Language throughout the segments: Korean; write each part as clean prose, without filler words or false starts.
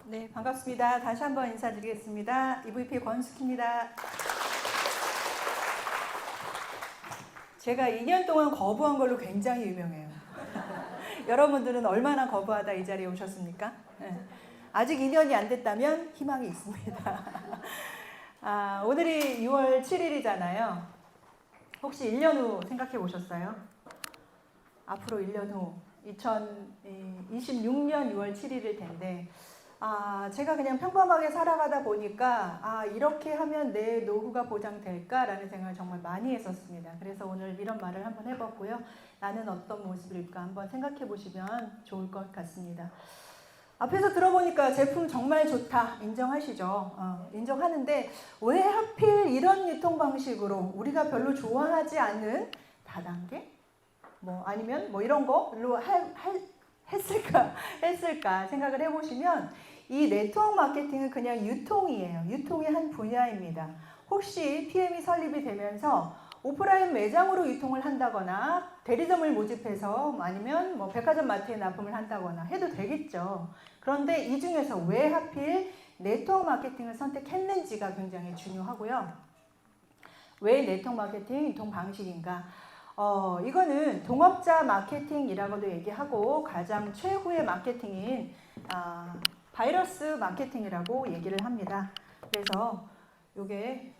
네, 반갑습니다. 다시 한번 인사드리겠습니다. EVP 권숙희입니다. 제가 2년 동안 거부한 걸로 굉장히 유명해요. 여러분들은 얼마나 거부하다 이 자리에 오셨습니까? 네. 아직 2년이 안 됐다면 희망이 있습니다. 오늘이 6월 7일이잖아요. 혹시 1년 후 생각해 보셨어요? 앞으로 1년 후 2026년 6월 7일일 텐데 제가 그냥 평범하게 살아가다 보니까 이렇게 하면 내 노후가 보장될까라는 생각을 정말 많이 했었습니다. 그래서 오늘 이런 말을 한번 해봤고요. 나는 어떤 모습일까 한번 생각해 보시면 좋을 것 같습니다. 앞에서 들어보니까 제품 정말 좋다 인정하시죠? 인정하는데 왜 하필 이런 유통 방식으로 우리가 별로 좋아하지 않는 다단계? 아니면 이런 거로 했을까 생각을 해보시면 이 네트워크 마케팅은 그냥 유통이에요. 유통의 한 분야입니다. 혹시 PM이 설립이 되면서 오프라인 매장으로 유통을 한다거나 대리점을 모집해서 아니면 백화점 마트에 납품을 한다거나 해도 되겠죠. 그런데 이 중에서 왜 하필 네트워크 마케팅을 선택했는지가 굉장히 중요하고요. 왜 네트워크 마케팅 유통 방식인가? 이거는 동업자 마케팅이라고도 얘기하고 가장 최후의 마케팅인 바이러스 마케팅이라고 얘기를 합니다. 그래서 이게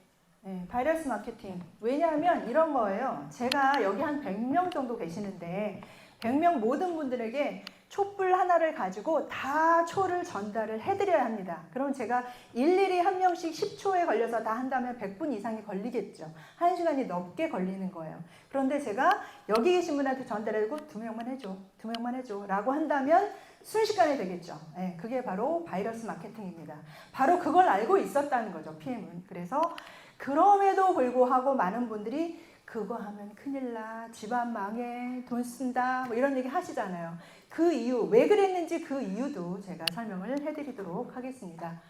바이러스 마케팅. 왜냐하면 이런 거예요. 제가 여기 한 100명 정도 계시는데 100명 모든 분들에게 촛불 하나를 가지고 다 초를 전달을 해드려야 합니다. 그럼 제가 일일이 한 명씩 10초에 걸려서 다 한다면 100분 이상이 걸리겠죠. 1시간이 넘게 걸리는 거예요. 그런데 제가 여기 계신 분한테 전달해주고 2명만 해줘, 2명만 해줘 라고 한다면 순식간에 되겠죠. 그게 바로 바이러스 마케팅입니다. 바로 그걸 알고 있었다는 거죠, PM은. 그래서 그럼에도 불구하고 많은 분들이 그거 하면 큰일 나, 집안 망해, 돈 쓴다 이런 얘기 하시잖아요. 그 이유, 왜 그랬는지 그 이유도 제가 설명을 해드리도록 하겠습니다.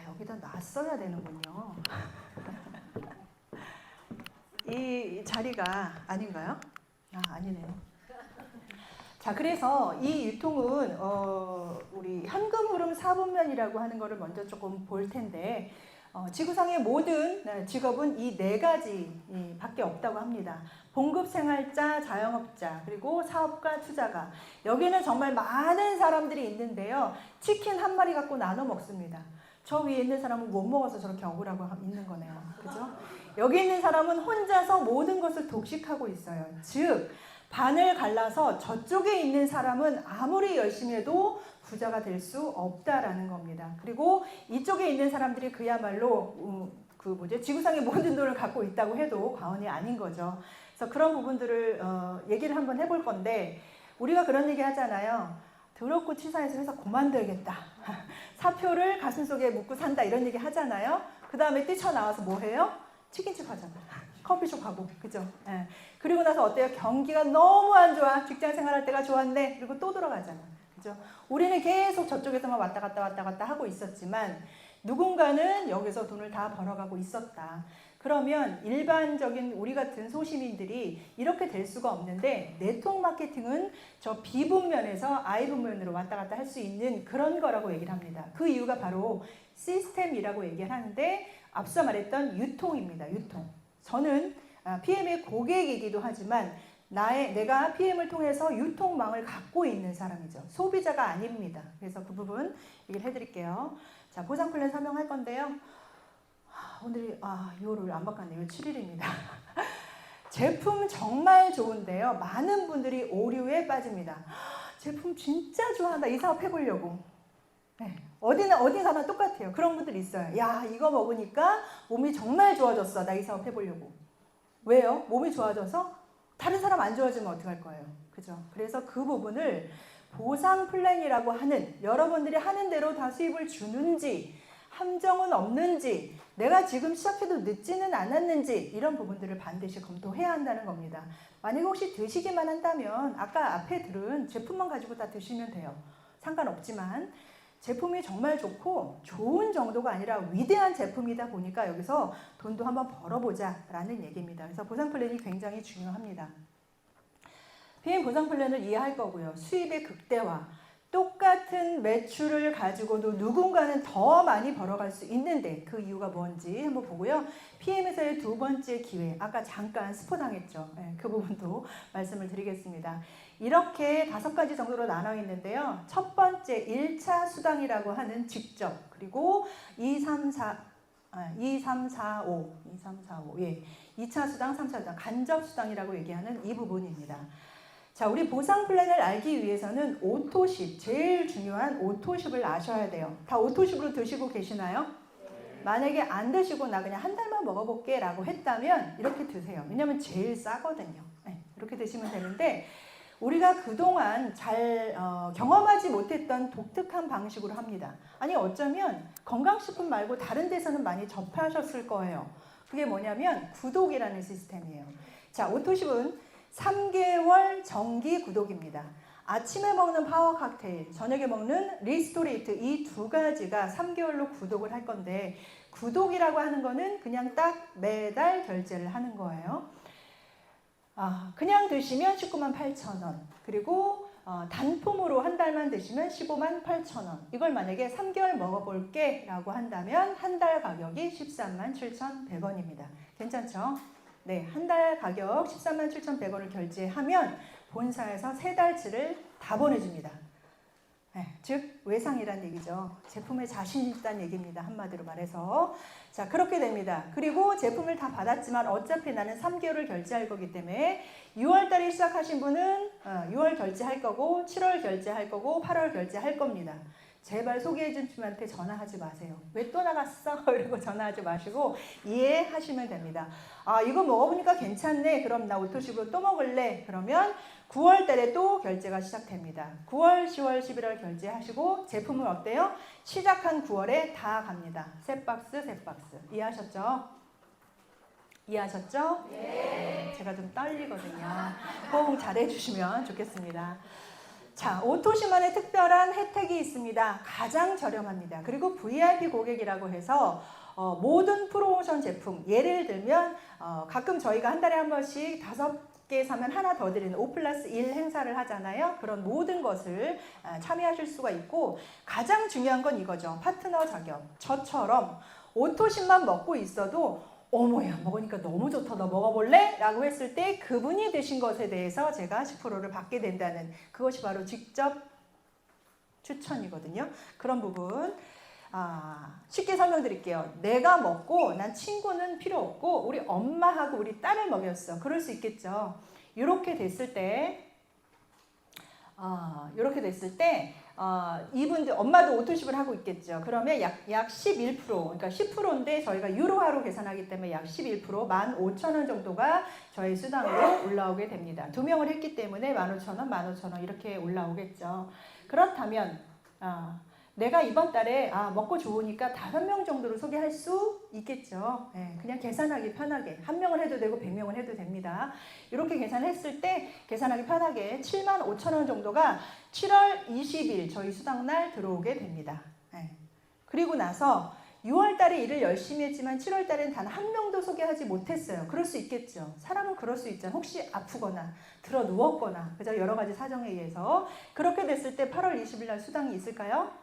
여기다 놨어야 되는군요. 이 자리가 아닌가요? 아니네요. 자, 그래서 이 유통은 우리 현금 흐름 4분면이라고 하는 거를 먼저 조금 볼 텐데 지구상의 모든 직업은 이 4가지 밖에 없다고 합니다. 봉급생활자, 자영업자, 그리고 사업가, 투자가. 여기는 정말 많은 사람들이 있는데요. 치킨 한 마리 갖고 나눠 먹습니다. 저 위에 있는 사람은 못 먹어서 저렇게 억울하고 있는 거네요. 그죠? 여기 있는 사람은 혼자서 모든 것을 독식하고 있어요. 즉 반을 갈라서 저쪽에 있는 사람은 아무리 열심히 해도 부자가 될 수 없다라는 겁니다. 그리고 이쪽에 있는 사람들이 그야말로 지구상의 모든 돈을 갖고 있다고 해도 과언이 아닌 거죠. 그래서 그런 부분들을 얘기를 한번 해볼 건데 우리가 그런 얘기 하잖아요. 더럽고 치사해서 회사 그만둬야겠다. 사표를 가슴속에 묻고 산다 이런 얘기 하잖아요. 그 다음에 뛰쳐나와서 뭐 해요? 치킨집 하잖아요. 커피숍 가고, 그죠? 그리고 나서 어때요? 경기가 너무 안 좋아. 직장 생활할 때가 좋았네. 그리고 또 들어가잖아. 그죠? 우리는 계속 저쪽에서만 왔다 갔다 하고 있었지만 누군가는 여기서 돈을 다 벌어가고 있었다. 그러면 일반적인 우리 같은 소시민들이 이렇게 될 수가 없는데 네트워크 마케팅은 저 B분면에서 I분면으로 왔다 갔다 할 수 있는 그런 거라고 얘기를 합니다. 그 이유가 바로 시스템이라고 얘기를 하는데 앞서 말했던 유통입니다. 유통. 저는 PM의 고객이기도 하지만 내가 PM을 통해서 유통망을 갖고 있는 사람이죠. 소비자가 아닙니다. 그래서 그 부분 얘기를 해드릴게요. 자, 보상 플랜 설명할 건데요. 오늘이 6월 안 바꿨네요. 7일입니다. 제품 정말 좋은데요. 많은 분들이 오류에 빠집니다. 제품 진짜 좋아한다. 이 사업 해보려고. 어디 가나 똑같아요. 그런 분들 있어요. 야, 이거 먹으니까 몸이 정말 좋아졌어. 나 이 사업 해보려고. 왜요? 몸이 좋아져서 다른 사람 안 좋아지면 어떡할 거예요? 그죠? 그래서 그 부분을 보상 플랜이라고 하는 여러분들이 하는 대로 다 수입을 주는지 함정은 없는지 내가 지금 시작해도 늦지는 않았는지 이런 부분들을 반드시 검토해야 한다는 겁니다. 만약 혹시 드시기만 한다면 아까 앞에 들은 제품만 가지고 다 드시면 돼요. 상관없지만 제품이 정말 좋고 좋은 정도가 아니라 위대한 제품이다 보니까 여기서 돈도 한번 벌어보자 라는 얘기입니다. 그래서 보상 플랜이 굉장히 중요합니다. PM 보상 플랜을 이해할 거고요. 수입의 극대화, 똑같은 매출을 가지고도 누군가는 더 많이 벌어갈 수 있는데 그 이유가 뭔지 한번 보고요. PM에서의 두 번째 기회, 아까 잠깐 스포당했죠. 네, 그 부분도 말씀을 드리겠습니다. 이렇게 5가지 정도로 나눠 있는데요. 첫 번째 1차 수당이라고 하는 직접, 그리고 2, 3, 4, 5, 예. 2차 수당, 3차 수당, 간접 수당이라고 얘기하는 이 부분입니다. 자, 우리 보상 플랜을 알기 위해서는 오토십, 제일 중요한 오토십을 아셔야 돼요. 다 오토십으로 드시고 계시나요? 만약에 안 드시고 나 그냥 한 달만 먹어볼게 라고 했다면 이렇게 드세요. 왜냐면 제일 싸거든요. 네, 이렇게 드시면 되는데 우리가 그동안 잘 경험하지 못했던 독특한 방식으로 합니다. 아니 어쩌면 건강식품 말고 다른 데서는 많이 접하셨을 거예요. 그게 뭐냐면 구독이라는 시스템이에요. 자, 오토십은 3개월 정기 구독입니다. 아침에 먹는 파워 칵테일, 저녁에 먹는 리스토레이트, 이 2가지가 3개월로 구독을 할 건데 구독이라고 하는 거는 그냥 딱 매달 결제를 하는 거예요. 그냥 드시면 19만 8천 원, 그리고 단품으로 한 달만 드시면 15만 8천 원. 이걸 만약에 3개월 먹어볼게 라고 한다면 한 달 가격이 13만 7,100원입니다. 괜찮죠? 네, 한 달 가격 13만 7,100원을 결제하면 본사에서 3달치를 다 보내줍니다. 네, 즉 외상이라는 얘기죠. 제품에 자신 있다는 얘기입니다. 한마디로 말해서. 자, 그렇게 됩니다. 그리고 제품을 다 받았지만 어차피 나는 3개월을 결제할 거기 때문에 6월달에 시작하신 분은 6월 결제할 거고 7월 결제할 거고 8월 결제할 겁니다. 제발 소개해준 분한테 전화하지 마세요. 왜 또 나갔어? 이러고 전화하지 마시고 이해하시면 됩니다. 이거 먹어보니까 괜찮네. 그럼 나 오토십으로 또 먹을래. 그러면 9월 달에 또 결제가 시작됩니다. 9월, 10월, 11월 결제하시고 제품은 어때요? 시작한 9월에 다 갑니다. 새 박스. 이해하셨죠? 이해하셨죠? 네. 제가 좀 떨리거든요. 호응 잘해주시면 좋겠습니다. 자, 오토십만의 특별한 혜택이 있습니다. 가장 저렴합니다. 그리고 VIP 고객이라고 해서 모든 프로모션 제품, 예를 들면 가끔 저희가 한 달에 한 번씩 5개 사면 하나 더 드리는 5+1 행사를 하잖아요. 그런 모든 것을 참여하실 수가 있고 가장 중요한 건 이거죠. 파트너 자격. 저처럼 오토십만 먹고 있어도 어머야 먹으니까 너무 좋다 너 먹어볼래? 라고 했을 때 그분이 드신 것에 대해서 제가 10%를 받게 된다는 그것이 바로 직접 추천이거든요. 그런 부분 쉽게 설명드릴게요. 내가 먹고 난 친구는 필요 없고 우리 엄마하고 우리 딸을 먹였어. 그럴 수 있겠죠. 이렇게 됐을 때 이분들 엄마도 오토십을 하고 있겠죠. 그러면 약 11%, 그러니까 10%인데 저희가 유로화로 계산하기 때문에 약 11%, 15,000원 정도가 저희 수당으로 올라오게 됩니다. 2명을 했기 때문에 15,000원, 15,000원 이렇게 올라오겠죠. 그렇다면 내가 이번 달에 먹고 좋으니까 5명 정도를 소개할 수 있겠죠. 네, 그냥 계산하기 편하게 1명을 해도 되고 100명을 해도 됩니다. 이렇게 계산했을 때 계산하기 편하게 75,000원 정도가 7월 20일 저희 수당날 들어오게 됩니다. 네. 그리고 나서 6월 달에 일을 열심히 했지만 7월 달엔 단 1명도 소개하지 못했어요. 그럴 수 있겠죠. 사람은 그럴 수 있잖아요. 혹시 아프거나 들어 누웠거나 그죠? 여러 가지 사정에 의해서 그렇게 됐을 때 8월 20일 날 수당이 있을까요?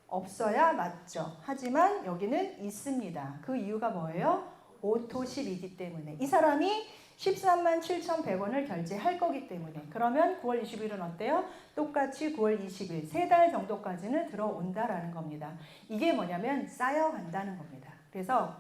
없어야 맞죠. 하지만 여기는 있습니다. 그 이유가 뭐예요? 오토십이기 때문에. 이 사람이 13만 7,100원을 결제할 거기 때문에. 그러면 9월 20일은 어때요? 똑같이 9월 20일 3달 정도까지는 들어온다라는 겁니다. 이게 뭐냐면 쌓여간다는 겁니다. 그래서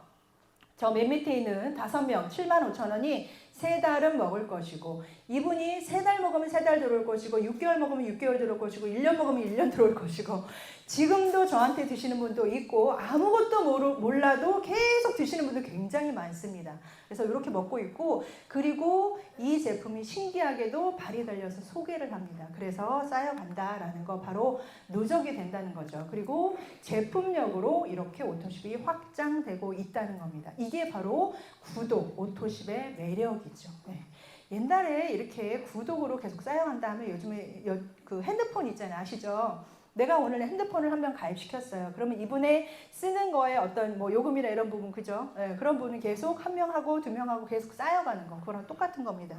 저 맨 밑에 있는 5명 75,000원이 3달은 먹을 것이고 이분이 3달 먹으면 3달 들어올 것이고 6개월 먹으면 6개월 들어올 것이고 1년 먹으면 1년 들어올 것이고 지금도 저한테 드시는 분도 있고 아무것도 몰라도 계속 드시는 분도 굉장히 많습니다. 그래서 이렇게 먹고 있고 그리고 이 제품이 신기하게도 발이 달려서 소개를 합니다. 그래서 쌓여간다라는 거 바로 누적이 된다는 거죠. 그리고 제품력으로 이렇게 오토십이 확장되고 있다는 겁니다. 이게 바로 구독, 오토십의 매력이죠. 네. 옛날에 이렇게 구독으로 계속 쌓여간다 하면 요즘에 그 핸드폰 있잖아요. 아시죠? 내가 오늘 핸드폰을 한 명 가입시켰어요. 그러면 이분의 쓰는 거에 어떤 뭐 요금이나 이런 부분, 그죠? 네, 그런 부분은 계속 1명하고 2명하고 계속 쌓여가는 거. 그거랑 똑같은 겁니다.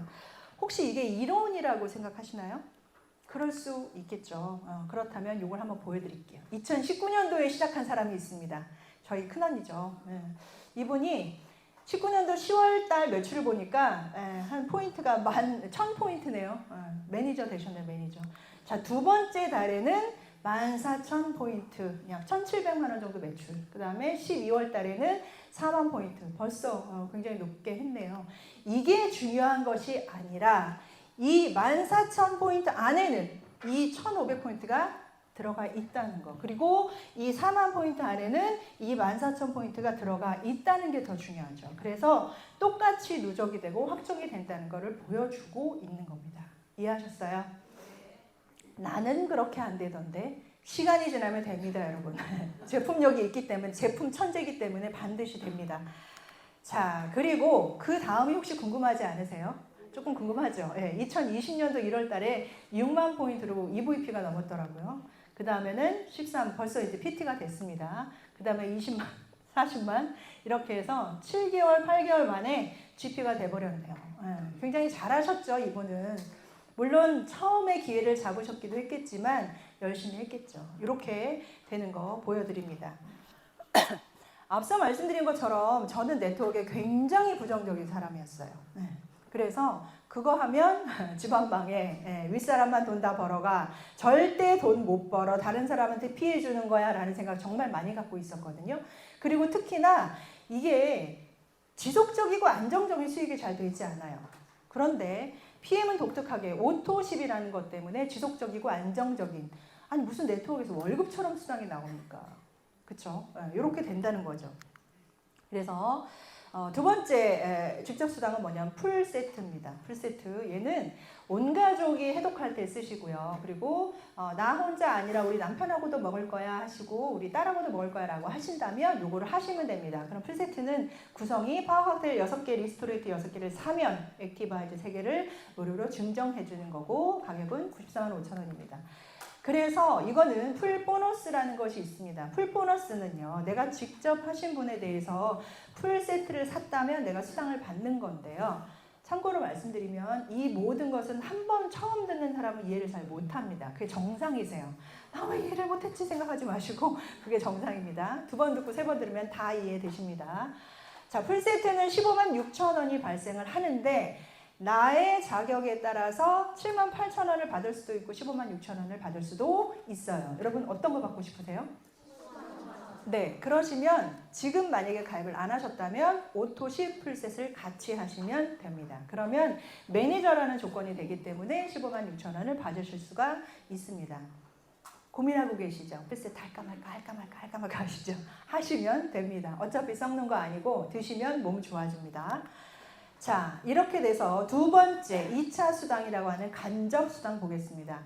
혹시 이게 이론이라고 생각하시나요? 그럴 수 있겠죠. 그렇다면 이걸 한번 보여드릴게요. 2019년도에 시작한 사람이 있습니다. 저희 큰언니죠. 이분이 19년도 10월 달 매출을 보니까 한 포인트가 1000포인트네요. 매니저 되셨네요, 매니저. 자, 두 번째 달에는 14,000포인트, 약 1,700만 원 정도 매출. 그 다음에 12월 달에는 4만 포인트. 벌써 굉장히 높게 했네요. 이게 중요한 것이 아니라 이 14,000포인트 안에는 이 1,500포인트가 들어가 있다는 거. 그리고 이 4만 포인트 안에는 이 14,000포인트가 들어가 있다는 게 더 중요하죠. 그래서 똑같이 누적이 되고 확정이 된다는 것을 보여주고 있는 겁니다. 이해하셨어요? 나는 그렇게 안 되던데 시간이 지나면 됩니다, 여러분. 제품력이 있기 때문에, 제품 천재이기 때문에 반드시 됩니다. 자, 그리고 그 다음이 혹시 궁금하지 않으세요? 조금 궁금하죠? 2020년도 1월 달에 6만 포인트로 EVP가 넘었더라고요. 그 다음에는 13, 벌써 이제 PT가 됐습니다. 그 다음에 20만, 40만, 이렇게 해서 7개월, 8개월 만에 GP가 돼버렸네요. 굉장히 잘하셨죠, 이분은. 물론 처음에 기회를 잡으셨기도 했겠지만 열심히 했겠죠. 이렇게 되는 거 보여드립니다. 앞서 말씀드린 것처럼 저는 네트워크에 굉장히 부정적인 사람이었어요. 그래서 그거 하면 지방방에 윗사람만 돈 다 벌어가, 절대 돈 못 벌어, 다른 사람한테 피해 주는 거야 라는 생각 정말 많이 갖고 있었거든요. 그리고 특히나 이게 지속적이고 안정적인 수익이 잘 되지 않아요. 그런데 PM은 독특하게 오토십이라는 것 때문에 지속적이고 안정적인, 아니 무슨 네트워크에서 월급처럼 수당이 나옵니까? 그쵸? 이렇게 된다는 거죠. 그래서 두 번째 직접 수당은 뭐냐면 풀세트입니다. 풀세트, 얘는 온 가족이 해독할 때 쓰시고요. 그리고 나 혼자 아니라 우리 남편하고도 먹을 거야 하시고 우리 딸하고도 먹을 거야 라고 하신다면 요거를 하시면 됩니다. 그럼 풀세트는 구성이 파워 칵테일 6개, 리스토레이트 6개를 사면 액티바이즈 3개를 무료로 증정해 주는 거고 가격은 94만 5천 원입니다. 그래서 이거는 풀 보너스라는 것이 있습니다. 풀 보너스는요, 내가 직접 하신 분에 대해서 풀 세트를 샀다면 내가 수당을 받는 건데요. 참고로 말씀드리면 이 모든 것은 한 번 처음 듣는 사람은 이해를 잘 못합니다. 그게 정상이세요. 나 왜 이해를 못했지 생각하지 마시고 그게 정상입니다. 2번 듣고 3번 들으면 다 이해되십니다. 자, 풀 세트는 15만 6천 원이 발생을 하는데 나의 자격에 따라서 7만 8천 원을 받을 수도 있고 15만 6천 원을 받을 수도 있어요. 여러분 어떤 거 받고 싶으세요? 네, 그러시면 지금 만약에 가입을 안 하셨다면 오토십 풀셋을 같이 하시면 됩니다. 그러면 매니저라는 조건이 되기 때문에 15만 6천 원을 받으실 수가 있습니다. 고민하고 계시죠? 풀셋 할까 말까 하시죠? 하시면 됩니다. 어차피 썩는 거 아니고 드시면 몸 좋아집니다. 자, 이렇게 돼서 두 번째 2차 수당이라고 하는 간접 수당 보겠습니다.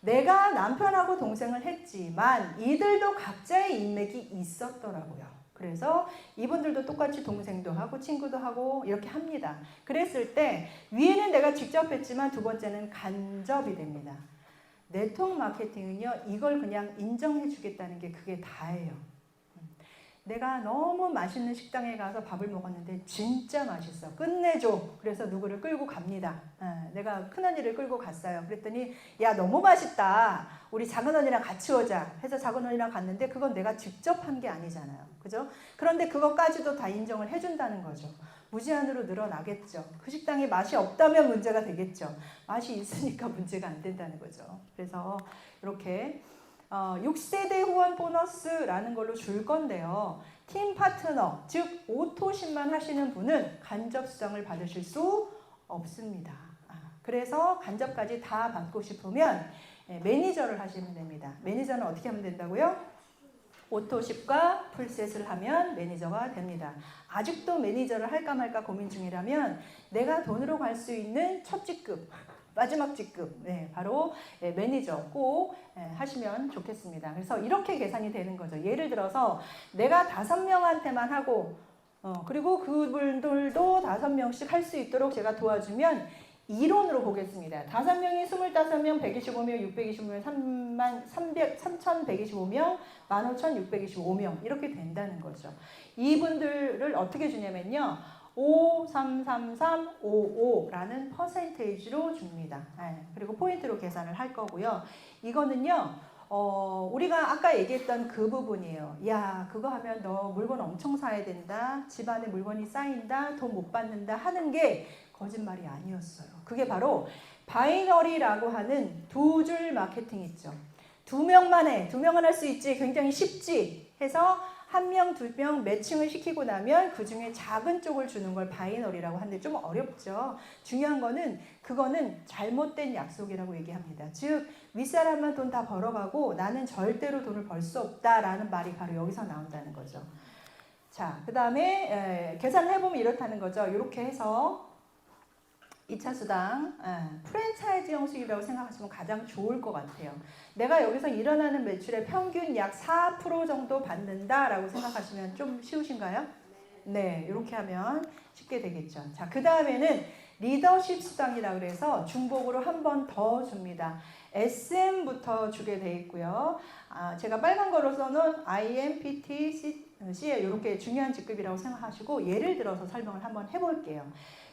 내가 남편하고 동생을 했지만 이들도 각자의 인맥이 있었더라고요. 그래서 이분들도 똑같이 동생도 하고 친구도 하고 이렇게 합니다. 그랬을 때 위에는 내가 직접 했지만 두 번째는 간접이 됩니다. 네트워크 마케팅은요, 이걸 그냥 인정해 주겠다는 게 그게 다예요. 내가 너무 맛있는 식당에 가서 밥을 먹었는데 진짜 맛있어. 끝내줘. 그래서 누구를 끌고 갑니다. 내가 큰언니를 끌고 갔어요. 그랬더니 야 너무 맛있다. 우리 작은언니랑 같이 오자. 해서 작은언니랑 갔는데 그건 내가 직접 한 게 아니잖아요. 그죠? 그런데 그것까지도 다 인정을 해준다는 거죠. 무제한으로 늘어나겠죠. 그 식당에 맛이 없다면 문제가 되겠죠. 맛이 있으니까 문제가 안 된다는 거죠. 그래서 이렇게 6세대 후원 보너스라는 걸로 줄 건데요. 팀 파트너, 즉 오토십만 하시는 분은 간접 수당을 받으실 수 없습니다. 그래서 간접까지 다 받고 싶으면 매니저를 하시면 됩니다. 매니저는 어떻게 하면 된다고요? 오토십과 풀셋을 하면 매니저가 됩니다. 아직도 매니저를 할까 말까 고민 중이라면 내가 돈으로 갈 수 있는 첫 직급, 마지막 직급, 바로 매니저 꼭 하시면 좋겠습니다. 그래서 이렇게 계산이 되는 거죠. 예를 들어서 내가 5명한테만 하고 그리고 그분들도 5명씩 할 수 있도록 제가 도와주면 이론으로 보겠습니다. 5명이 25명, 125명, 625명, 3,125명, 15,625명 이렇게 된다는 거죠. 이분들을 어떻게 주냐면요. 533355라는 퍼센테이지로 줍니다. 그리고 포인트로 계산을 할 거고요. 이거는요. 우리가 아까 얘기했던 그 부분이에요. 야, 그거 하면 너 물건 엄청 사야 된다. 집안에 물건이 쌓인다. 돈 못 받는다 하는 게 거짓말이 아니었어요. 그게 바로 바이너리라고 하는 두 줄 마케팅 있죠. 두 명만 해. 두 명은 할 수 있지. 굉장히 쉽지. 해서 한 명, 두 명 매칭을 시키고 나면 그 중에 작은 쪽을 주는 걸 바이너리라고 하는데 좀 어렵죠. 중요한 거는 그거는 잘못된 약속이라고 얘기합니다. 즉 윗사람만 돈 다 벌어가고 나는 절대로 돈을 벌 수 없다라는 말이 바로 여기서 나온다는 거죠. 자, 그 다음에 계산을 해보면 이렇다는 거죠. 이렇게 해서 2차 수당 프랜차이즈 형식이라고 생각하시면 가장 좋을 것 같아요. 내가 여기서 일어나는 매출의 평균 약 4% 정도 받는다라고 생각하시면 좀 쉬우신가요? 네, 이렇게 하면 쉽게 되겠죠. 자, 그 다음에는 리더십 수당이라고 해서 중복으로 한 번 더 줍니다. SM부터 주게 돼 있고요. 제가 빨간 거로서는 IM, PT, CL 이렇게 중요한 직급이라고 생각하시고 예를 들어서 설명을 한번 해볼게요.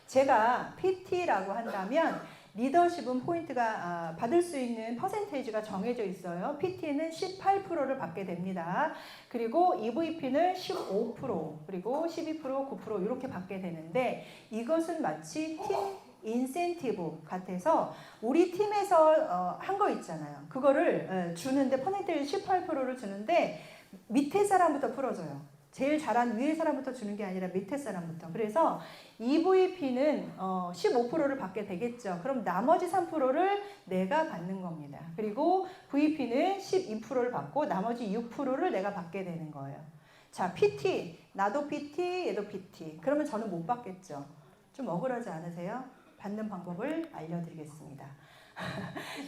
제가 PT라고 한다면 리더십은 포인트가 받을 수 있는 퍼센테이지가 정해져 있어요. PT는 18%를 받게 됩니다. 그리고 EVP는 15% 그리고 12% 9% 이렇게 받게 되는데 이것은 마치 팀 인센티브 같아서 우리 팀에서 한 거 있잖아요. 그거를 주는데 퍼센테이지 18%를 주는데 밑에 사람부터 풀어줘요. 제일 잘한 위에 사람부터 주는 게 아니라 밑에 사람부터. 그래서 EVP는 15%를 받게 되겠죠. 그럼 나머지 3%를 내가 받는 겁니다. 그리고 VP는 12%를 받고 나머지 6%를 내가 받게 되는 거예요. 자, PT. 나도 PT, 얘도 PT. 그러면 저는 못 받겠죠. 좀 억울하지 않으세요? 받는 방법을 알려드리겠습니다.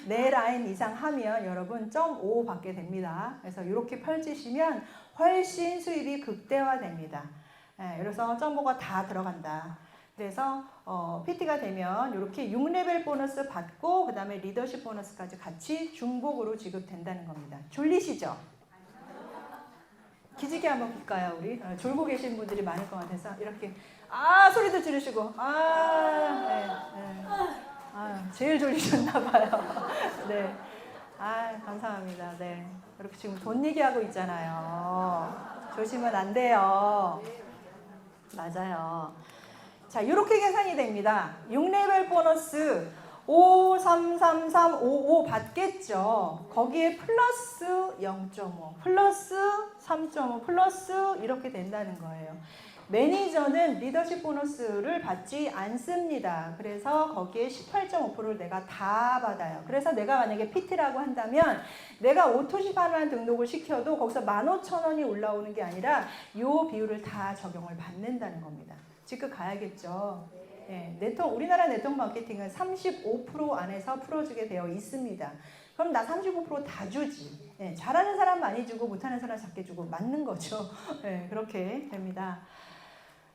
네 라인 이상 하면 여러분 0.5 받게 됩니다. 그래서 이렇게 펼치시면 훨씬 수입이 극대화됩니다. 그래서 0.5가 다 들어간다. 그래서 PT가 되면 이렇게 6레벨 보너스 받고 그 다음에 리더십 보너스까지 같이 중복으로 지급된다는 겁니다. 졸리시죠? 기지개 한번 볼까요 우리? 졸고 계신 분들이 많을 것 같아서 이렇게 소리도 지르시고 제일 졸리셨나봐요. 네. 감사합니다. 네. 이렇게 지금 돈 얘기하고 있잖아요. 조심은 안 돼요. 맞아요. 자, 이렇게 계산이 됩니다. 6레벨 보너스 533355 받겠죠. 거기에 플러스 0.5, 플러스 3.5, 플러스 이렇게 된다는 거예요. 매니저는 리더십 보너스를 받지 않습니다. 그래서 거기에 18.5%를 내가 다 받아요. 그래서 내가 만약에 PT라고 한다면 내가 오토시판만 등록을 시켜도 거기서 15,000원이 올라오는 게 아니라 이 비율을 다 적용을 받는다는 겁니다. 직급 가야겠죠. 네, 우리나라 네트워크 마케팅은 35% 안에서 풀어주게 되어 있습니다. 그럼 나 35% 다 주지. 네, 잘하는 사람 많이 주고 못하는 사람 작게 주고 맞는 거죠. 네, 그렇게 됩니다.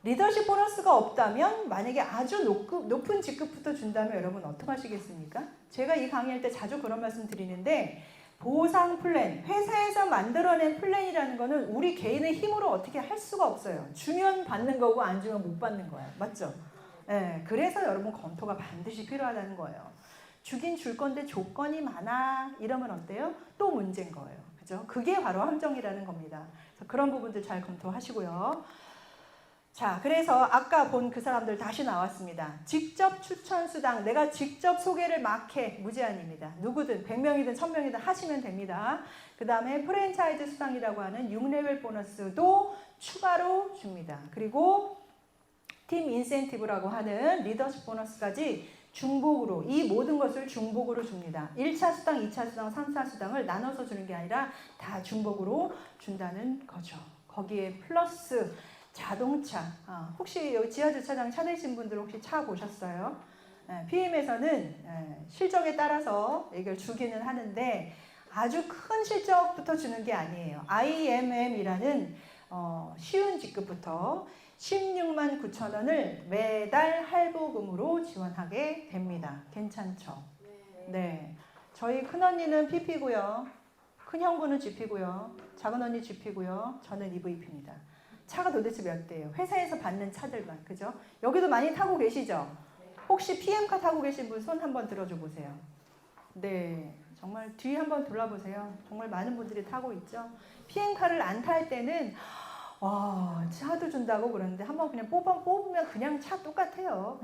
리더십 보너스가 없다면 만약에 아주 높은 직급부터 준다면 여러분 어떻게 하시겠습니까? 제가 이 강의할 때 자주 그런 말씀 드리는데 보상 플랜, 회사에서 만들어낸 플랜이라는 거는 우리 개인의 힘으로 어떻게 할 수가 없어요. 주면 받는 거고 안 주면 못 받는 거예요. 맞죠? 네, 그래서 여러분 검토가 반드시 필요하다는 거예요. 주긴 줄 건데 조건이 많아 이러면 어때요? 또 문제인 거예요. 그죠? 그게 바로 함정이라는 겁니다. 그래서 그런 부분들 잘 검토하시고요. 자, 그래서 아까 본 그 사람들 다시 나왔습니다. 직접 추천 수당, 내가 직접 소개를 막 해. 무제한입니다. 누구든 100명이든 1000명이든 하시면 됩니다. 그 다음에 프랜차이즈 수당이라고 하는 6레벨 보너스도 추가로 줍니다. 그리고 팀 인센티브라고 하는 리더십 보너스까지 중복으로 이 모든 것을 중복으로 줍니다. 1차 수당, 2차 수당, 3차 수당을 나눠서 주는 게 아니라 다 중복으로 준다는 거죠. 거기에 플러스 자동차. 혹시 여기 지하주차장 차 내신 분들 혹시 차 보셨어요? PM에서는 실적에 따라서 이걸 주기는 하는데 아주 큰 실적부터 주는 게 아니에요. IMM이라는 쉬운 직급부터 16만 9천 원을 매달 할부금으로 지원하게 됩니다. 괜찮죠? 네. 저희 큰언니는 PP고요. 큰형부는 GP고요. 작은언니 GP고요. 저는 EVP입니다. 차가 도대체 몇 대예요? 회사에서 받는 차들만, 그죠? 여기도 많이 타고 계시죠? 혹시 PM카 타고 계신 분 손 한번 들어줘 보세요. 네, 정말 뒤 한번 돌아보세요. 정말 많은 분들이 타고 있죠. PM카를 안 탈 때는 와, 차도 준다고 그러는데 한번 그냥 뽑으면 그냥 차 똑같아요.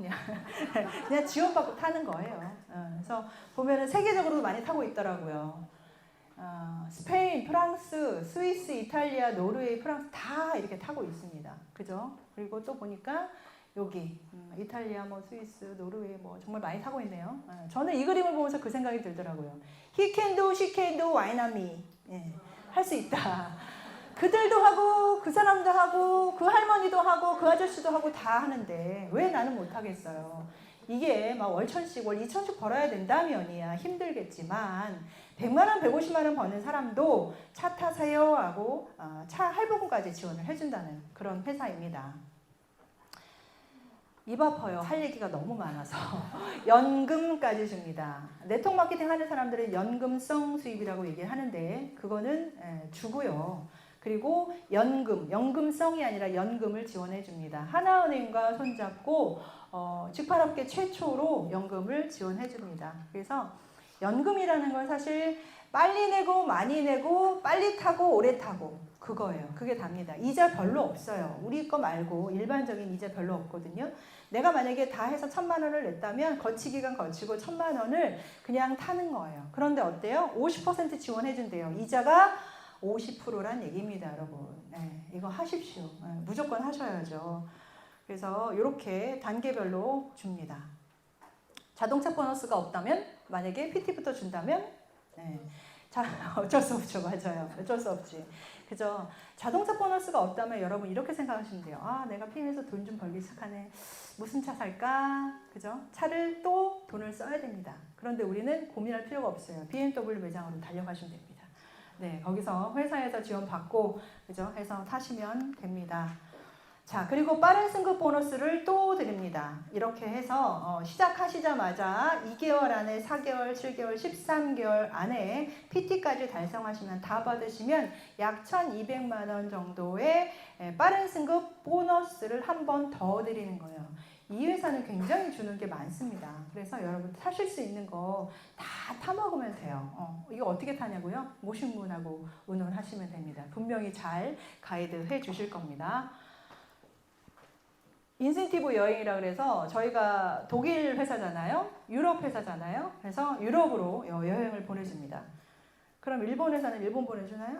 그냥 지원받고 타는 거예요. 그래서 보면은 세계적으로도 많이 타고 있더라고요. 스페인, 프랑스, 스위스, 이탈리아, 노르웨이, 프랑스 다 이렇게 타고 있습니다. 그죠? 그리고 또 보니까 여기 이탈리아, 뭐 스위스, 노르웨이 뭐 정말 많이 타고 있네요. 저는 이 그림을 보면서 그 생각이 들더라고요. He can do, she can do, why not me? 예, 할 수 있다. 그들도 하고 그 사람도 하고 그 할머니도 하고 그 아저씨도 하고 다 하는데 왜 나는 못하겠어요. 이게 막 월천씩 월 2천씩 벌어야 된다면이야 힘들겠지만 100만 원 150만 원 버는 사람도 차 타세요 하고 차 할부금까지 지원을 해준다는 그런 회사입니다. 입 아파요. 할 얘기가 너무 많아서. 연금까지 줍니다. 네트워크 마케팅 하는 사람들은 연금성 수입이라고 얘기를 하는데 그거는 주고요. 그리고 연금성이 아니라 연금을 지원해 줍니다. 하나은행과 손잡고 직팔업계 최초로 연금을 지원해 줍니다. 그래서 연금이라는 건 사실 빨리 내고 많이 내고 빨리 타고 오래 타고 그거예요. 그게 답니다. 이자 별로 없어요. 우리 거 말고 일반적인 이자 별로 없거든요. 내가 만약에 다 해서 1,000만 원을 냈다면 거치기간 거치고 1,000만 원을 그냥 타는 거예요. 그런데 어때요? 50% 지원해 준대요. 이자가 50%란 얘기입니다, 여러분. 네, 이거 하십시오. 네, 무조건 하셔야죠. 그래서 이렇게 단계별로 줍니다. 자동차 보너스가 없다면 만약에 PT부터 준다면 네. 자, 어쩔 수 없죠. 맞아요. 어쩔 수 없지. 그죠? 자동차 보너스가 없다면 여러분 이렇게 생각하시면 돼요. 아, 내가 PM에서 돈 좀 벌기 시작하네. 무슨 차 살까? 그죠? 차를 또 돈을 써야 됩니다. 그런데 우리는 고민할 필요가 없어요. BMW 매장으로 달려가시면 됩니다. 네, 거기서 회사에서 지원받고 그죠? 해서 타시면 됩니다. 자, 그리고 빠른 승급 보너스를 또 드립니다. 이렇게 해서 시작하시자마자 2개월 안에 4개월, 7개월, 13개월 안에 PT까지 달성하시면 다 받으시면 약 1,200만 원 정도의 빠른 승급 보너스를 한 번 더 드리는 거예요. 이 회사는 굉장히 주는 게 많습니다. 그래서 여러분 타실 수 있는 거 다 타먹으면 돼요. 이거 어떻게 타냐고요? 모신분하고 의논하시면 됩니다. 분명히 잘 가이드 해 주실 겁니다. 인센티브 여행이라 그래서 저희가 독일 회사잖아요. 유럽 회사잖아요. 그래서 유럽으로 여행을 보내줍니다. 그럼 일본 회사는 일본 보내주나요?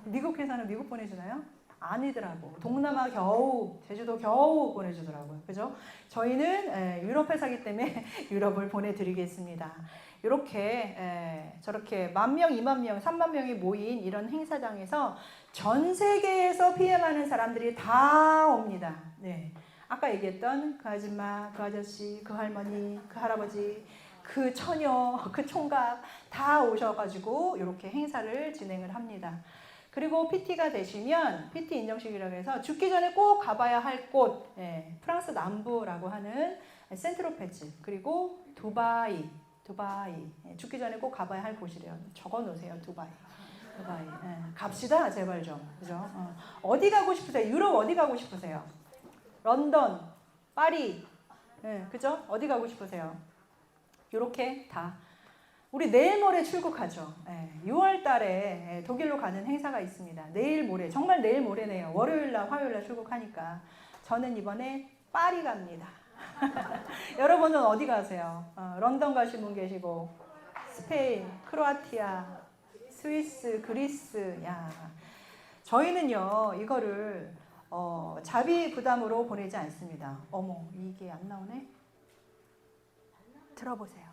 미국 회사는 미국 보내주나요? 아니더라고. 동남아 겨우, 제주도 겨우 보내주더라고요. 그죠? 저희는 유럽 회사이기 때문에 유럽을 보내드리겠습니다. 이렇게 저렇게 10,000명, 20,000명, 30,000명이 모인 이런 행사장에서 전 세계에서 PM하는 사람들이 다 옵니다. 네. 아까 얘기했던 그 아줌마, 그 아저씨, 그 할머니, 그 할아버지, 그 처녀, 그 총각 다 오셔가지고 이렇게 행사를 진행을 합니다. 그리고 PT가 되시면 PT 인정식이라고 해서 죽기 전에 꼭 가봐야 할 곳, 프랑스 남부라고 하는 센트로페즈, 그리고 두바이, 죽기 전에 꼭 가봐야 할 곳이래요. 적어 놓으세요, 두바이. 갑시다, 제발 좀. 그죠? 어디 가고 싶으세요? 유럽 어디 가고 싶으세요? 런던, 파리, 그죠? 어디 가고 싶으세요? 이렇게 다. 우리 내일 모레 출국하죠. 6월 달에 독일로 가는 행사가 있습니다. 내일 모레, 정말 내일 모레네요. 월요일 날, 화요일 날 출국하니까. 저는 이번에 파리 갑니다. 여러분은 어디 가세요? 런던 가신 분 계시고, 스페인, 크로아티아, 스위스, 그리스, 야. 저희는요, 이거를 자비 부담으로 보내지 않습니다. 어머, 이게 안 나오네? 들어보세요.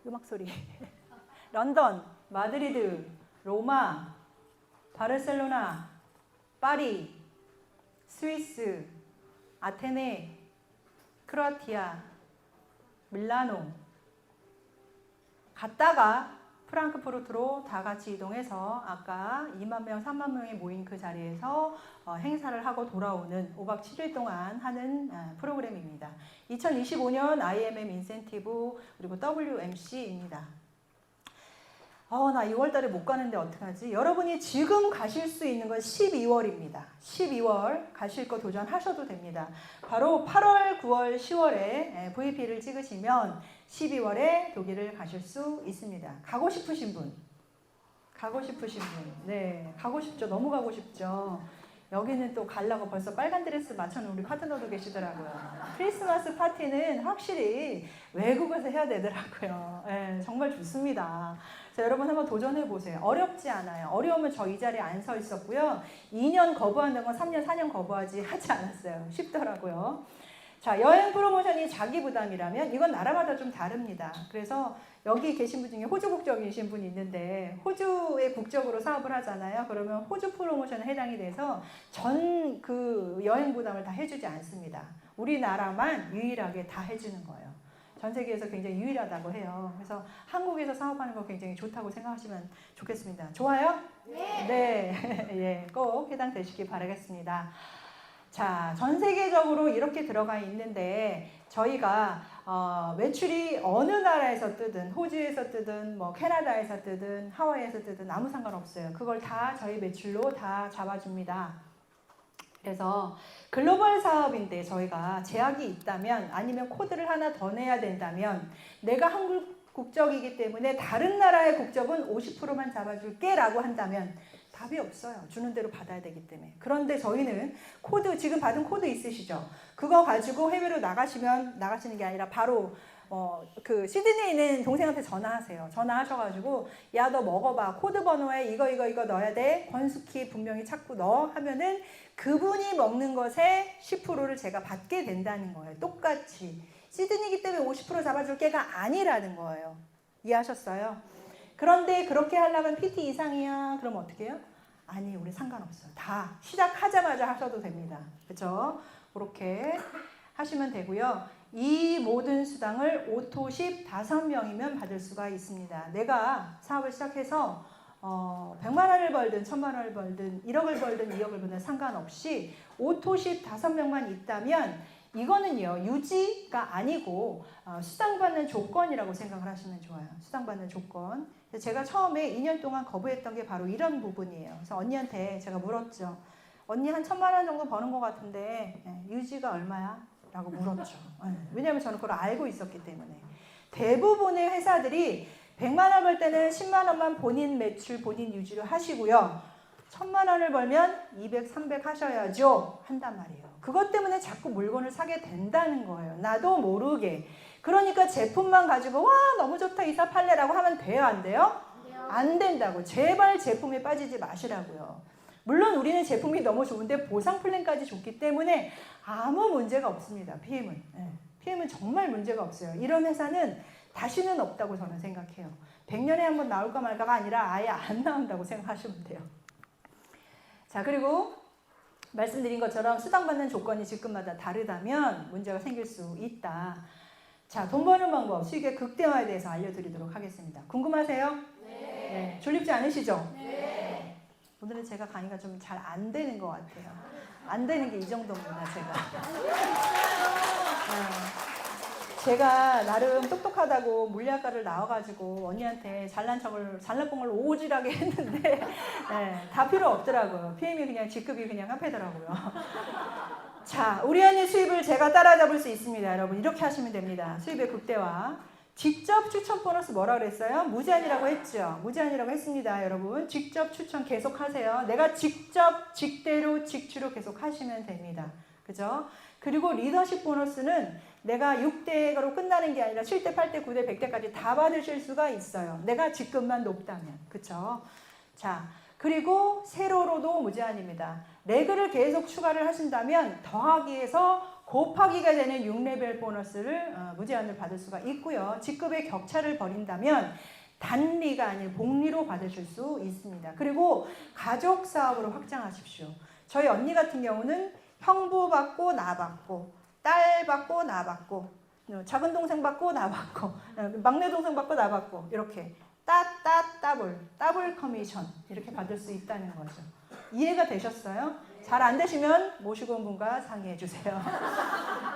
음악 소리. 런던, 마드리드, 로마, 바르셀로나, 파리, 스위스, 아테네, 크로아티아, 밀라노. 갔다가 프랑크푸르트로 다 같이 이동해서 아까 20,000명, 30,000명이 모인 그 자리에서 행사를 하고 돌아오는 5박 7일 동안 하는 프로그램입니다. 2025년 IMM 인센티브 그리고 WMC입니다. 나 2월 달에 못 가는데 어떡하지? 여러분이 지금 가실 수 있는 건 12월입니다. 12월 가실 거 도전하셔도 됩니다. 바로 8월, 9월, 10월에 VP를 찍으시면 12월에 독일을 가실 수 있습니다. 가고 싶으신 분? 가고 싶으신 분? 네, 가고 싶죠. 너무 가고 싶죠. 여기는 또 가려고 벌써 빨간 드레스 맞춰놓은 우리 파트너도 계시더라고요. 크리스마스 파티는 확실히 외국에서 해야 되더라고요. 네, 정말 좋습니다. 자, 여러분 한번 도전해보세요. 어렵지 않아요. 어려우면 저 이 자리에 안 서 있었고요. 2년 거부한다는 건 3년, 4년 거부하지 하지 않았어요. 쉽더라고요. 자, 여행 프로모션이 자기 부담이라면 이건 나라마다 좀 다릅니다. 그래서 여기 계신 분 중에 호주 국적이신 분이 있는데 호주의 국적으로 사업을 하잖아요. 그러면 호주 프로모션에 해당이 돼서 전 그 여행 부담을 다 해주지 않습니다. 우리나라만 유일하게 다 해주는 거예요. 전 세계에서 굉장히 유일하다고 해요. 그래서 한국에서 사업하는 거 굉장히 좋다고 생각하시면 좋겠습니다. 좋아요? 네. 네. 예, 꼭 해당되시기 바라겠습니다. 자, 전 세계적으로 이렇게 들어가 있는데 저희가 매출이 어느 나라에서 뜨든 호주에서 뜨든 뭐 캐나다에서 뜨든 하와이에서 뜨든 아무 상관없어요. 그걸 다 저희 매출로 다 잡아줍니다. 그래서 글로벌 사업인데 저희가 제약이 있다면 아니면 코드를 하나 더 내야 된다면 내가 한국 국적이기 때문에 다른 나라의 국적은 50%만 잡아줄게 라고 한다면 답이 없어요. 주는 대로 받아야 되기 때문에. 그런데 저희는 코드, 지금 받은 코드 있으시죠? 그거 가지고 해외로 나가시는 게 아니라 바로 그 시드니에 있는 동생한테 전화하세요. 전화하셔가지고 야, 너 먹어봐. 코드 번호에 이거 넣어야 돼. 권숙희 분명히 찾고 넣어 하면은 그분이 먹는 것에 10%를 제가 받게 된다는 거예요. 똑같이. 시드니이기 때문에 50% 잡아줄 게가 아니라는 거예요. 이해하셨어요? 그런데 그렇게 하려면 PT 이상이야. 그럼 어떻게 해요? 아니, 우리 상관없어요. 다 시작하자마자 하셔도 됩니다. 그렇죠? 그렇게 하시면 되고요. 이 모든 수당을 오토십 5명이면 받을 수가 있습니다. 내가 사업을 시작해서 100만 원을 벌든 1000만 원을 벌든 1억을 벌든 2억을 벌든 상관없이 오토십 5명만 있다면 이거는요, 유지가 아니고 수당받는 조건이라고 생각을 하시면 좋아요. 수당받는 조건. 제가 처음에 2년 동안 거부했던 게 바로 이런 부분이에요. 그래서 언니한테 제가 물었죠. 언니 한 1000만 원 정도 버는 것 같은데 유지가 얼마야? 라고 물었죠. 왜냐하면 저는 그걸 알고 있었기 때문에. 대부분의 회사들이 100만 원 벌 때는 10만 원만 본인 매출, 본인 유지를 하시고요. 1000만 원을 벌면 200, 300 하셔야죠. 한단 말이에요. 그것 때문에 자꾸 물건을 사게 된다는 거예요. 나도 모르게. 그러니까 제품만 가지고 와 너무 좋다 이사 팔래라고 하면 돼요? 안 돼요? 안 된다고. 제발 제품에 빠지지 마시라고요. 물론 우리는 제품이 너무 좋은데 보상 플랜까지 좋기 때문에 아무 문제가 없습니다. PM은. PM은 정말 문제가 없어요. 이런 회사는 다시는 없다고 저는 생각해요. 100년에 한 번 나올까 말까가 아니라 아예 안 나온다고 생각하시면 돼요. 자, 그리고 말씀드린 것처럼 수당받는 조건이 직급마다 다르다면 문제가 생길 수 있다. 자, 돈 버는 방법, 수익의 극대화에 대해서 알려드리도록 하겠습니다. 궁금하세요? 네. 졸립지 않으시죠? 네. 오늘은 제가 강의가 좀 잘 안 되는 것 같아요. 안 되는 게 이 정도입니다, 제가. 제가 나름 똑똑하다고 물리학과를 나와가지고 언니한테 잘난 뻥을 오지랖하게 했는데 다 필요 없더라고요. PM이 그냥 직급이 그냥 깡패더라고요. 자, 우리 언니 수입을 제가 따라잡을 수 있습니다. 여러분 이렇게 하시면 됩니다. 수입의 극대화. 직접 추천 보너스 뭐라 그랬어요? 무제한이라고 했죠. 무제한이라고 했습니다. 여러분 직접 추천 계속 하세요. 내가 직접 직대로 직추로 계속 하시면 됩니다. 그죠? 그리고 리더십 보너스는 내가 6대로 끝나는 게 아니라 7대, 8대, 9대, 100대까지 다 받으실 수가 있어요. 내가 직급만 높다면. 그쵸? 자, 그리고 세로로도 무제한입니다. 레그를 계속 추가를 하신다면 더하기에서 곱하기가 되는 6레벨 보너스를 무제한을 받을 수가 있고요. 직급의 격차를 벌인다면 단리가 아닌 복리로 받으실 수 있습니다. 그리고 가족 사업으로 확장하십시오. 저희 언니 같은 경우는 형부 받고 나 받고 딸 받고 나 받고 작은 동생 받고 나 받고 막내 동생 받고 나 받고 이렇게 더블 커미션 이렇게 받을 수 있다는 거죠. 이해가 되셨어요? 잘 안 되시면 모시고 온 분과 상의해 주세요.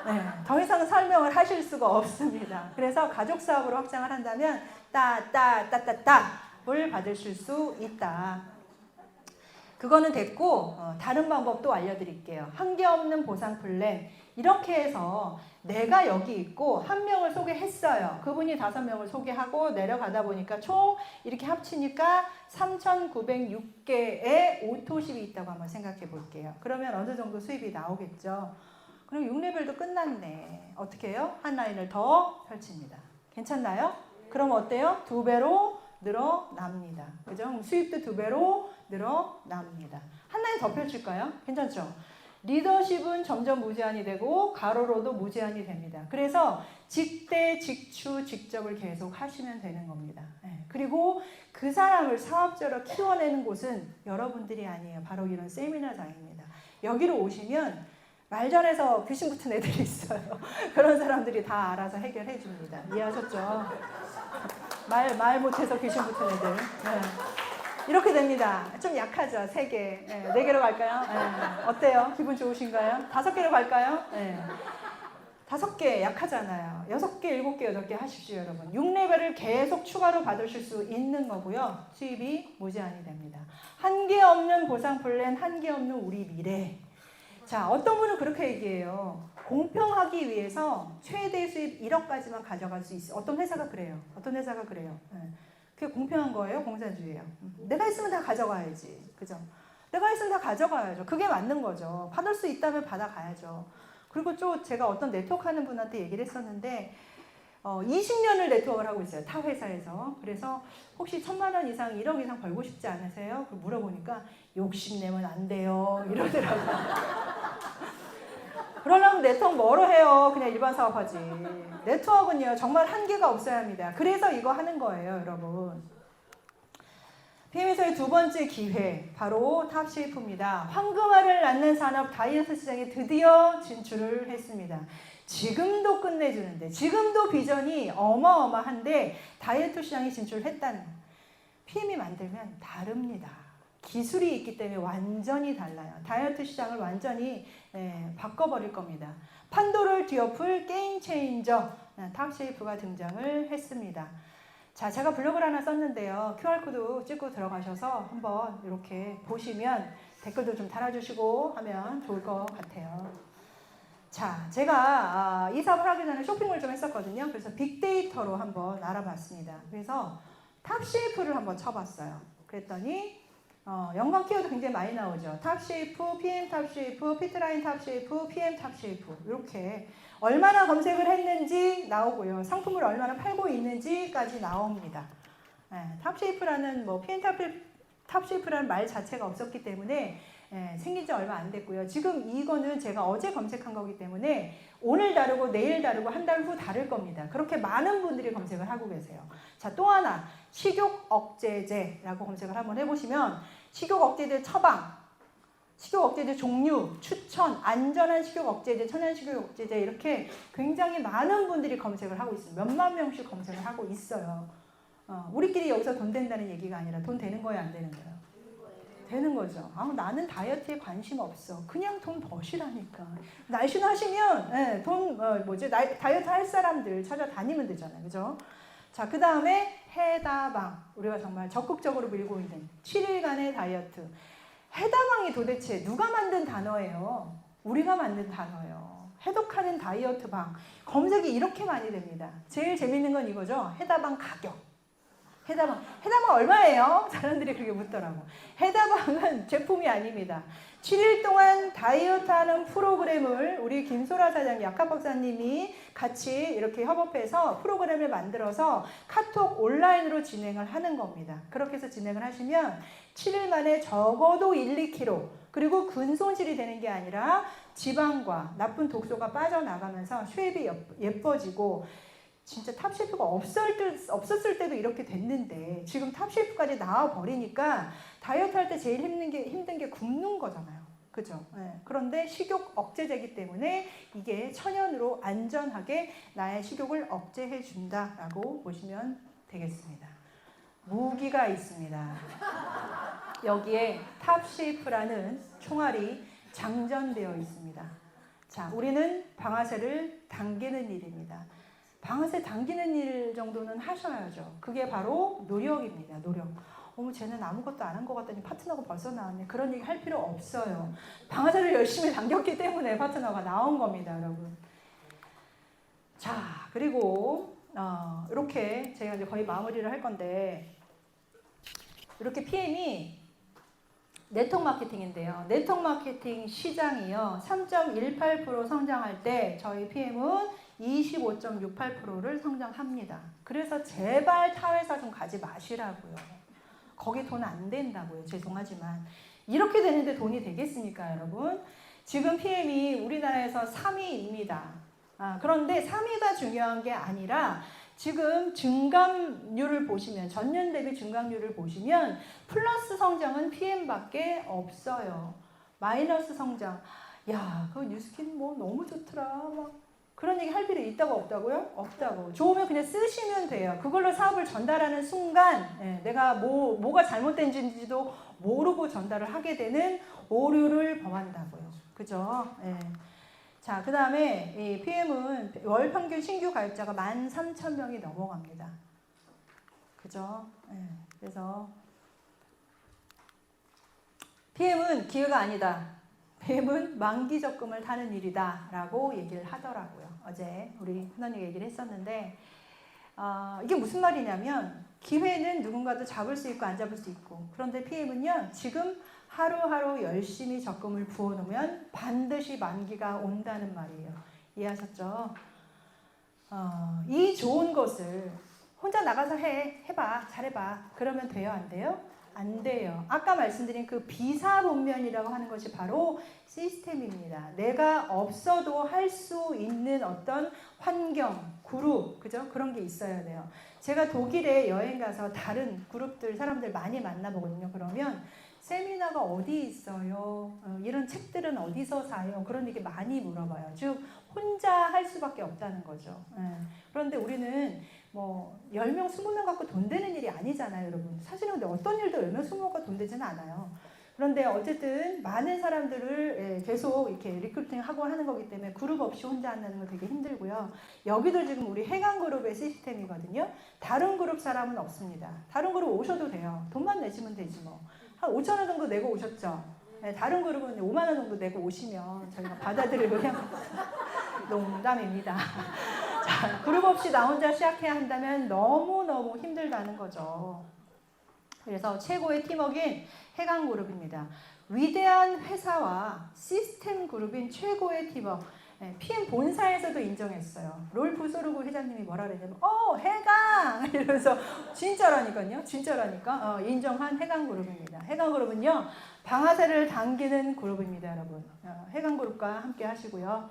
네, 더 이상 설명을 하실 수가 없습니다. 그래서 가족 사업으로 확장을 한다면 보상을 받으실 수 있다. 그거는 됐고 다른 방법도 알려드릴게요. 한계없는 보상 플랜. 이렇게 해서 내가 여기 있고 한 명을 소개했어요. 그분이 5명을 소개하고 내려가다 보니까 총 이렇게 합치니까 3,906개의 오토십이 있다고 한번 생각해 볼게요. 그러면 어느 정도 수입이 나오겠죠. 그럼 6레벨도 끝났네. 어떻게 해요? 한 라인을 더 펼칩니다. 괜찮나요? 그럼 어때요? 2배로 늘어납니다. 그죠? 수입도 2배로 늘어납니다. 한 라인 더 펼칠까요? 괜찮죠? 리더십은 점점 무제한이 되고 가로로도 무제한이 됩니다. 그래서 직대, 직추, 직접을 계속 하시면 되는 겁니다. 그리고 그 사람을 사업자로 키워내는 곳은 여러분들이 아니에요. 바로 이런 세미나장입니다. 여기로 오시면 말전에서 귀신 붙은 애들이 있어요. 그런 사람들이 다 알아서 해결해 줍니다. 이해하셨죠? 말 못해서 귀신 붙은 애들. 이렇게 됩니다. 좀 약하죠? 3개. 4개로 갈까요? 어때요? 기분 좋으신가요? 5개로 갈까요? 5개 약하잖아요. 6개, 7개, 8개 하십시오, 여러분. 6레벨을 계속 추가로 받으실 수 있는 거고요. 수입이 무제한이 됩니다. 한계 없는 보상 플랜, 한계 없는 우리 미래. 자, 어떤 분은 그렇게 얘기해요. 공평하기 위해서 최대 수입 1억까지만 가져갈 수 있어요. 어떤 회사가 그래요. 그게 공평한 거예요? 공산주의예요? 내가 있으면 다 가져가야지. 그죠? 내가 있으면 다 가져가야죠. 그게 맞는 거죠. 받을 수 있다면 받아가야죠. 그리고 또 제가 어떤 네트워크 하는 분한테 얘기를 했었는데 20년을 네트워크를 하고 있어요. 타 회사에서. 그래서 혹시 1,000만 원 이상, 1억 이상 벌고 싶지 않으세요? 물어보니까 욕심내면 안 돼요. 이러더라고요. 그러려면 네트워크 뭐로 해요? 그냥 일반 사업하지. 네트워크는요, 정말 한계가 없어야 합니다. 그래서 이거 하는 거예요, 여러분. PM에서의 2번째 기회, 바로 탑쉐이프입니다. 황금알을 낳는 산업 다이어트 시장에 드디어 진출을 했습니다. 지금도 끝내주는데, 지금도 비전이 어마어마한데 다이어트 시장에 진출했다는 거예요. PM이 만들면 다릅니다. 기술이 있기 때문에 완전히 달라요. 다이어트 시장을 완전히 바꿔버릴 겁니다. 판도를 뒤엎을 게임 체인저 탑쉐이프가 등장을 했습니다. 자, 제가 블로그를 하나 썼는데요. QR코드 찍고 들어가셔서 한번 이렇게 보시면 댓글도 좀 달아주시고 하면 좋을 것 같아요. 자, 제가 이 사업을 하기 전에 쇼핑을 좀 했었거든요. 그래서 빅데이터로 한번 알아봤습니다. 그래서 탑쉐이프를 한번 쳐봤어요. 그랬더니 연관 키워드 굉장히 많이 나오죠. 탑쉐이프, PM 탑쉐이프, 피트라인 탑쉐이프, PM 탑쉐이프 이렇게 얼마나 검색을 했는지 나오고요. 상품을 얼마나 팔고 있는지까지 나옵니다. 탑쉐이프라는 PM 탑쉐이프라는 말 자체가 없었기 때문에 생긴 지 얼마 안 됐고요. 지금 이거는 제가 어제 검색한 거기 때문에 오늘 다르고 내일 다르고 한 달 후 다를 겁니다. 그렇게 많은 분들이 검색을 하고 계세요. 자, 또 하나 식욕 억제제라고 검색을 한번 해보시면 식욕 억제제 처방, 식욕 억제제 종류, 추천, 안전한 식욕 억제제, 천연 식욕 억제제 이렇게 굉장히 많은 분들이 검색을 하고 있어요. 몇만 명씩 검색을 하고 있어요. 우리끼리 여기서 돈 된다는 얘기가 아니라 돈 되는 거예요, 안 되는 거예요? 되는 거죠. 나는 다이어트에 관심 없어. 그냥 돈 버시라니까. 날씬하시면 다이어트 할 사람들 찾아다니면 되잖아요. 그죠? 자, 그 다음에 해다방. 우리가 정말 적극적으로 밀고 있는 7일간의 다이어트. 해다방이 도대체 누가 만든 단어예요? 우리가 만든 단어예요. 해독하는 다이어트 방. 검색이 이렇게 많이 됩니다. 제일 재밌는 건 이거죠. 해다방 가격. 해다방 얼마예요? 사람들이 그렇게 묻더라고. 해다방은 제품이 아닙니다. 7일 동안 다이어트하는 프로그램을 우리 김소라 사장님, 약학 박사님이 같이 이렇게 협업해서 프로그램을 만들어서 카톡 온라인으로 진행을 하는 겁니다. 그렇게 해서 진행을 하시면 7일 만에 적어도 1, 2kg 그리고 근손실이 되는 게 아니라 지방과 나쁜 독소가 빠져나가면서 쉐입이 예뻐지고 진짜 탑쉐이프가 없었을 때도 이렇게 됐는데 지금 탑쉐이프까지 나와버리니까 다이어트 할 때 제일 힘든 게 굶는 거잖아요. 그죠? 그런데 식욕 억제제이기 때문에 이게 천연으로 안전하게 나의 식욕을 억제해 준다라고 보시면 되겠습니다. 무기가 있습니다. 여기에 탑쉐이프라는 총알이 장전되어 있습니다. 자, 우리는 방아쇠를 당기는 일입니다. 방아쇠 당기는 일 정도는 하셔야죠. 그게 바로 노력입니다. 노력. 어머 쟤는 아무것도 안 한 것 같더니 파트너가 벌써 나왔네. 그런 얘기 할 필요 없어요. 방아쇠를 열심히 당겼기 때문에 파트너가 나온 겁니다, 여러분. 자, 그리고 이렇게 제가 이제 거의 마무리를 할 건데, 이렇게 PM이 네트워크 마케팅인데요. 네트워크 마케팅 시장이요 3.18% 성장할 때 저희 PM은 25.68%를 성장합니다. 그래서 제발 타회사 좀 가지 마시라고요. 거기 돈 안 된다고요. 죄송하지만 이렇게 되는데 돈이 되겠습니까, 여러분? 지금 PM이 우리나라에서 3위입니다. 그런데 3위가 중요한 게 아니라 지금 증감률을 보시면, 전년 대비 증감률을 보시면 플러스 성장은 PM밖에 없어요. 마이너스 성장, 야, 그 뉴스킨 뭐 너무 좋더라, 막 그런 얘기 할 필요 있다고 없다고요? 없다고. 좋으면 그냥 쓰시면 돼요. 그걸로 사업을 전달하는 순간 내가 뭐가 잘못된지도 모르고 전달을 하게 되는 오류를 범한다고요. 그죠? 자, 그 다음에 이 PM은 월 평균 신규 가입자가 13,000명이 넘어갑니다. 그죠? 그래서 PM은 기회가 아니다. PM은 만기 적금을 타는 일이다 라고 얘기를 하더라고요. 어제 우리 큰언니가 얘기를 했었는데, 이게 무슨 말이냐면 기회는 누군가도 잡을 수 있고 안 잡을 수 있고, 그런데 PM은요 지금 하루하루 열심히 적금을 부어놓으면 반드시 만기가 온다는 말이에요. 이해하셨죠? 이 좋은 것을 혼자 나가서 해봐, 잘해봐. 그러면 돼요, 안 돼요? 안 돼요. 아까 말씀드린 그 비사본면이라고 하는 것이 바로 시스템입니다. 내가 없어도 할 수 있는 어떤 환경, 그룹, 그죠? 그런 게 있어야 돼요. 제가 독일에 여행 가서 다른 그룹들, 사람들 많이 만나보거든요. 그러면 세미나가 어디 있어요? 이런 책들은 어디서 사요? 그런 얘기 많이 물어봐요. 즉 혼자 할 수밖에 없다는 거죠. 그런데 우리는 뭐 10명, 20명 갖고 돈 되는 일이 아니잖아요, 여러분. 사실은 근데 어떤 일도 10명, 20명 갖고 돈 되지는 않아요. 그런데 어쨌든 많은 사람들을 계속 이렇게 리크루팅하고 하는 거기 때문에 그룹 없이 혼자 한다는 건 되게 힘들고요. 여기도 지금 우리 해강그룹의 시스템이거든요. 다른 그룹 사람은 없습니다. 다른 그룹 오셔도 돼요. 돈만 내시면 되지 뭐. 한 5,000원 정도 내고 오셨죠? 다른 그룹은 5만 원 정도 내고 오시면 저희가 받아들이고 그냥 농담입니다. 자, 그룹 없이 나 혼자 시작해야 한다면 너무너무 힘들다는 거죠. 그래서 최고의 팀워크인 해강그룹입니다. 위대한 회사와 시스템 그룹인 최고의 팀워크. PM 본사에서도 인정했어요. 롤프 소르고 회장님이 뭐라 그랬냐면 해강! 이러면서 진짜라니까요. 진짜라니까. 인정한 해강그룹입니다. 해강그룹은요. 방아쇠를 당기는 그룹입니다, 여러분. 해강그룹과 함께 하시고요.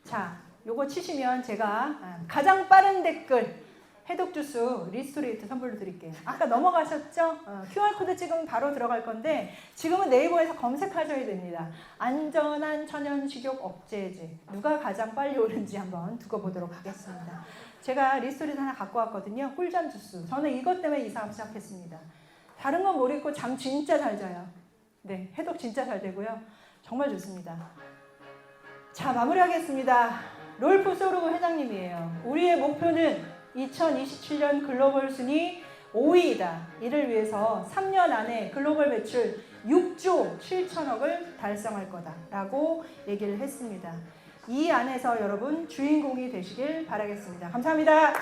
자, 요거 치시면 제가 가장 빠른 댓글 해독주스 리스토레이트 선물로 드릴게요. 아까 넘어가셨죠? QR코드 찍으면 바로 들어갈 건데 지금은 네이버에서 검색하셔야 됩니다. 안전한 천연 식욕 억제제. 누가 가장 빨리 오는지 한번 두고 보도록 하겠습니다. 제가 리스토레이트 하나 갖고 왔거든요. 꿀잠 주스. 저는 이것 때문에 이 사업 시작했습니다. 다른 건 모르겠고 잠 진짜 잘 자요. 네, 해독 진짜 잘 되고요. 정말 좋습니다. 자, 마무리하겠습니다. 롤프 소르고 회장님이에요. 우리의 목표는 2027년 글로벌 순위 5위이다. 이를 위해서 3년 안에 글로벌 매출 6조 7천억을 달성할 거다라고 얘기를 했습니다. 이 안에서 여러분 주인공이 되시길 바라겠습니다. 감사합니다.